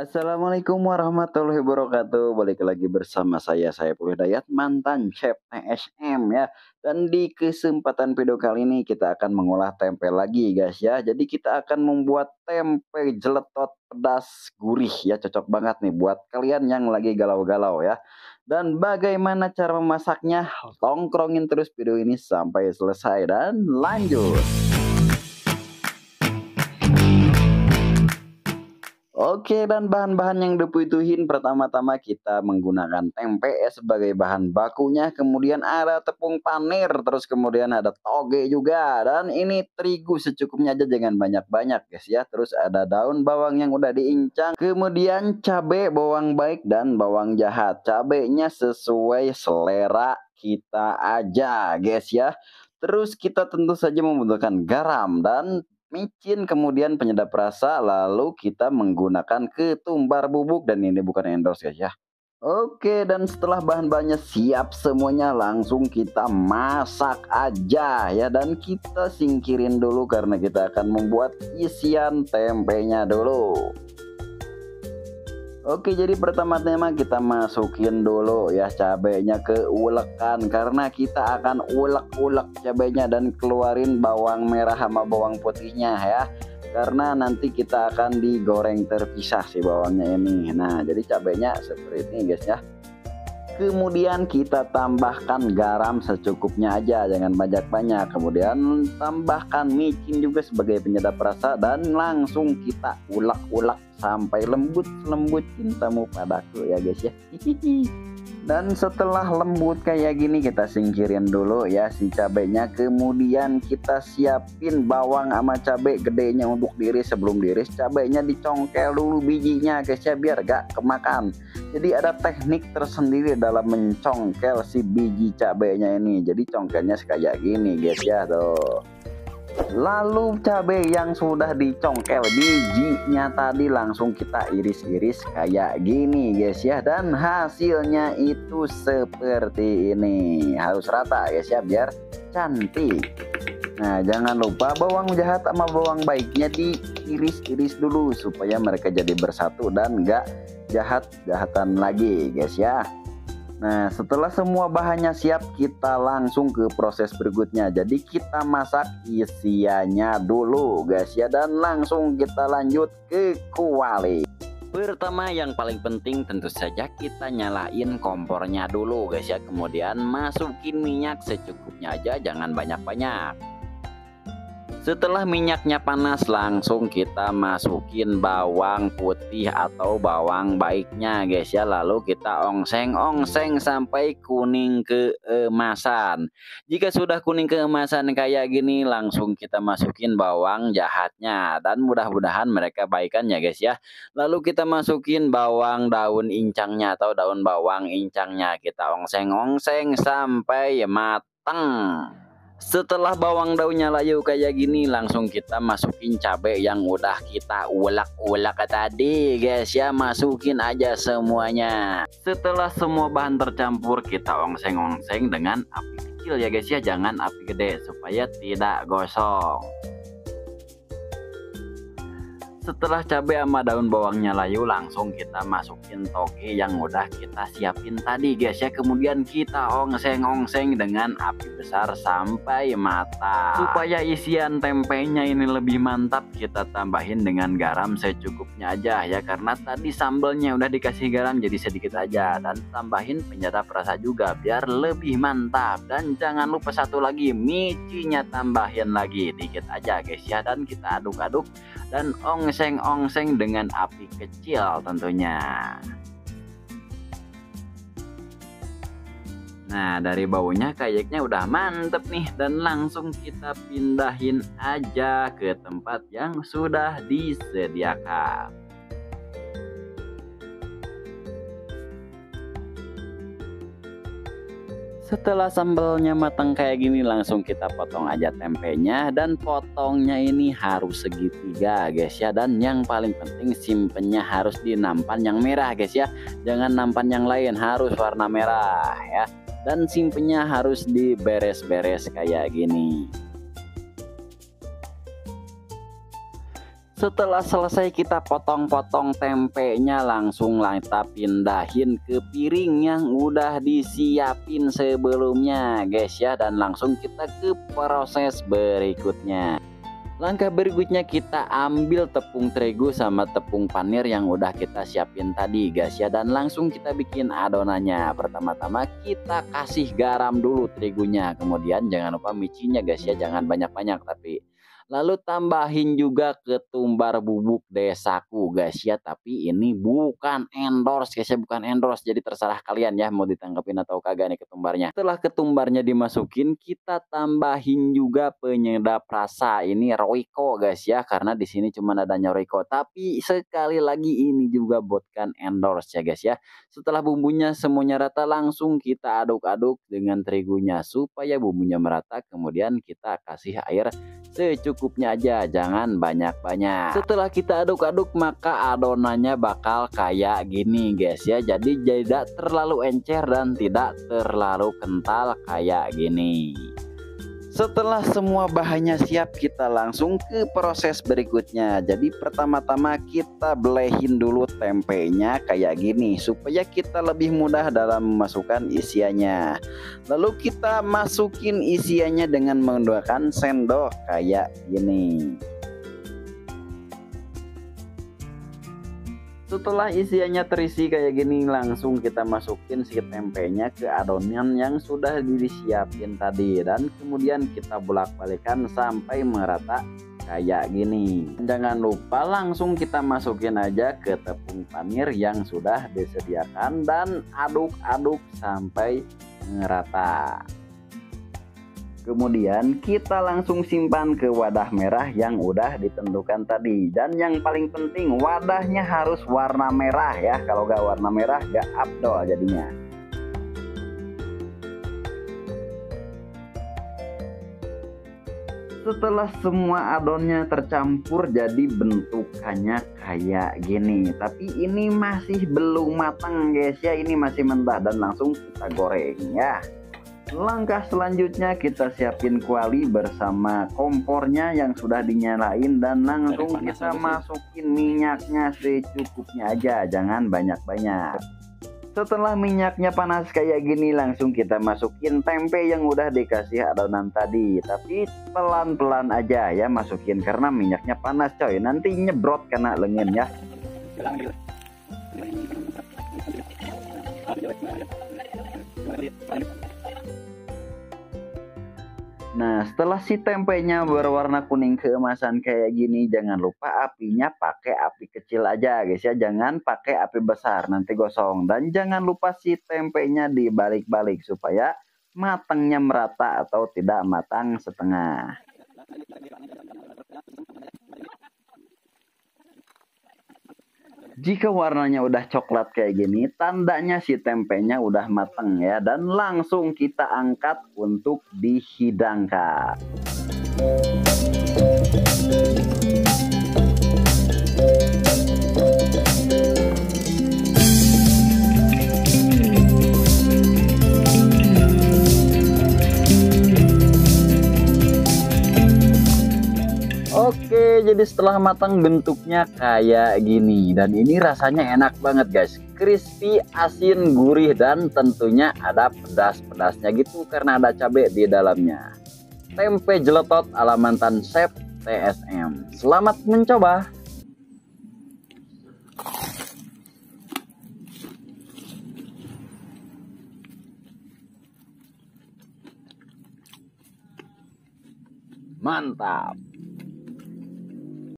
Assalamualaikum warahmatullahi wabarakatuh. Balik lagi bersama saya Saiful Hidayat, mantan chef TSM ya. Dan di kesempatan video kali ini kita akan mengolah tempe lagi guys ya. Jadi kita akan membuat tempe jeletot pedas gurih ya. Cocok banget nih buat kalian yang lagi galau-galau ya. Dan bagaimana cara memasaknya? Tongkrongin terus video ini sampai selesai dan lanjut. Oke, dan bahan-bahan yang dibutuhin pertama-tama kita menggunakan tempe ya sebagai bahan bakunya, kemudian ada tepung panir, terus kemudian ada toge juga, dan ini terigu secukupnya aja jangan banyak-banyak guys ya. Terus ada daun bawang yang udah diincang, kemudian cabai, bawang baik dan bawang jahat. Cabenya sesuai selera kita aja guys ya. Terus kita tentu saja membutuhkan garam dan micin, kemudian penyedap rasa, lalu kita menggunakan ketumbar bubuk dan ini bukan endorse guys ya. Oke, dan setelah bahan-bahannya siap semuanya langsung kita masak aja ya, dan kita singkirin dulu karena kita akan membuat isian tempenya dulu. Oke, jadi pertama-tama kita masukin dulu ya cabenya ke ulekan karena kita akan ulek-ulek cabenya dan keluarin bawang merah sama bawang putihnya ya. Karena nanti kita akan digoreng terpisah si bawangnya ini. Nah, jadi cabenya seperti ini guys ya. Kemudian kita tambahkan garam secukupnya aja, jangan banyak-banyak. Kemudian tambahkan micin juga sebagai penyedap rasa dan langsung kita ulek-ulek sampai lembut-lembut cintamu padaku ya guys ya. Dan setelah lembut kayak gini kita singkirin dulu ya si cabenya. Kemudian kita siapin bawang sama cabai gedenya untuk diiris. Sebelum diiris cabenya dicongkel dulu bijinya guys ya biar gak kemakan. Jadi ada teknik tersendiri dalam mencongkel si biji cabenya ini. Jadi congkelnya kayak gini guys ya tuh. Lalu cabai yang sudah dicongkel bijinya tadi langsung kita iris-iris kayak gini guys ya. Dan hasilnya itu seperti ini. Harus rata guys ya biar cantik. Nah, jangan lupa bawang jahat sama bawang baiknya diiris-iris dulu supaya mereka jadi bersatu dan enggak jahat-jahatan lagi guys ya. Nah, setelah semua bahannya siap kita langsung ke proses berikutnya. Jadi kita masak isiannya dulu guys ya, dan langsung kita lanjut ke kuali. Pertama yang paling penting tentu saja kita nyalain kompornya dulu guys ya. Kemudian masukin minyak secukupnya aja, jangan banyak-banyak. Setelah minyaknya panas langsung kita masukin bawang putih atau bawang baiknya guys ya. Lalu kita ongseng-ongseng sampai kuning keemasan. Jika sudah kuning keemasan kayak gini langsung kita masukin bawang jahatnya. Dan mudah-mudahan mereka baikan ya guys ya. Lalu kita masukin bawang daun incangnya atau daun bawang incangnya. Kita ongseng-ongseng sampai mateng. Setelah bawang daunnya layu kayak gini langsung kita masukin cabai yang udah kita ulek-ulek tadi guys ya. Masukin aja semuanya. Setelah semua bahan tercampur kita ongseng-ongseng dengan api kecil ya guys ya, jangan api gede supaya tidak gosong. Setelah cabai sama daun bawangnya layu langsung kita masukin toge yang udah kita siapin tadi guys ya. Kemudian kita ongseng-ongseng dengan api besar sampai matang. Supaya isian tempenya ini lebih mantap kita tambahin dengan garam secukupnya aja ya. Karena tadi sambelnya udah dikasih garam jadi sedikit aja. Dan tambahin penyedap rasa juga biar lebih mantap. Dan jangan lupa satu lagi, micinnya tambahin lagi dikit aja guys ya. Dan kita aduk-aduk dan ongseng-ongseng dengan api kecil tentunya. Nah, dari baunya kayaknya udah mantep nih, dan langsung kita pindahin aja ke tempat yang sudah disediakan. Setelah sambelnya matang kayak gini langsung kita potong aja tempenya, dan potongnya ini harus segitiga guys ya. Dan yang paling penting simpennya harus di nampan yang merah guys ya, jangan nampan yang lain, harus warna merah ya. Dan simpennya harus diberes-beres kayak gini. Setelah selesai kita potong-potong tempenya, langsung kita pindahin ke piring yang udah disiapin sebelumnya guys ya, dan langsung kita ke proses berikutnya. Langkah berikutnya kita ambil tepung terigu sama tepung panir yang udah kita siapin tadi guys ya, dan langsung kita bikin adonannya. Pertama-tama kita kasih garam dulu terigunya, kemudian jangan lupa micinnya guys ya, jangan banyak-banyak tapi. Lalu tambahin juga ketumbar bubuk desaku guys ya, tapi ini bukan endorse guys ya, bukan endorse, jadi terserah kalian ya mau ditanggapin atau kagak nih ketumbarnya. Setelah ketumbarnya dimasukin, kita tambahin juga penyedap rasa, ini Royco guys ya, karena di sini cuma adanya Royco, tapi sekali lagi ini juga bukan endorse ya guys ya. Setelah bumbunya semuanya rata, langsung kita aduk-aduk dengan terigunya supaya bumbunya merata, kemudian kita kasih air secukupnya aja, jangan banyak-banyak. Setelah kita aduk-aduk, maka adonannya bakal kayak gini guys ya, jadi tidak terlalu encer dan tidak terlalu kental kayak gini. Setelah semua bahannya siap, kita langsung ke proses berikutnya. Jadi pertama-tama kita belehin dulu tempenya kayak gini supaya kita lebih mudah dalam memasukkan isiannya. Lalu kita masukin isiannya dengan menggunakan sendok kayak gini. Setelah isiannya terisi kayak gini, langsung kita masukin si tempenya ke adonan yang sudah disiapin tadi, dan kemudian kita bolak-balikan sampai merata kayak gini. Jangan lupa langsung kita masukin aja ke tepung panir yang sudah disediakan dan aduk-aduk sampai merata. Kemudian kita langsung simpan ke wadah merah yang udah ditentukan tadi. Dan yang paling penting, wadahnya harus warna merah ya. Kalau gak warna merah gak afdol jadinya. Setelah semua adonnya tercampur, jadi bentukannya kayak gini. Tapi ini masih belum matang guys ya, ini masih mentah, dan langsung kita goreng ya. Langkah selanjutnya kita siapin kuali bersama kompornya yang sudah dinyalain, dan langsung kita masukin minyaknya secukupnya aja, jangan banyak-banyak. Setelah minyaknya panas kayak gini, langsung kita masukin tempe yang udah dikasih adonan tadi, tapi pelan-pelan aja ya masukin karena minyaknya panas coy, nanti nyebrot kena lengan ya. Nah, setelah si tempenya berwarna kuning keemasan kayak gini, jangan lupa apinya pakai api kecil aja guys ya, jangan pakai api besar nanti gosong. Dan jangan lupa si tempenya dibalik-balik supaya matangnya merata atau tidak matang setengah. Jika warnanya udah coklat kayak gini, tandanya si tempenya udah mateng ya, dan langsung kita angkat untuk dihidangkan. Oke, jadi setelah matang bentuknya kayak gini, dan ini rasanya enak banget guys, crispy, asin, gurih, dan tentunya ada pedas-pedasnya gitu karena ada cabai di dalamnya. Tempe jeletot ala mantan chef TSM. Selamat mencoba. Mantap.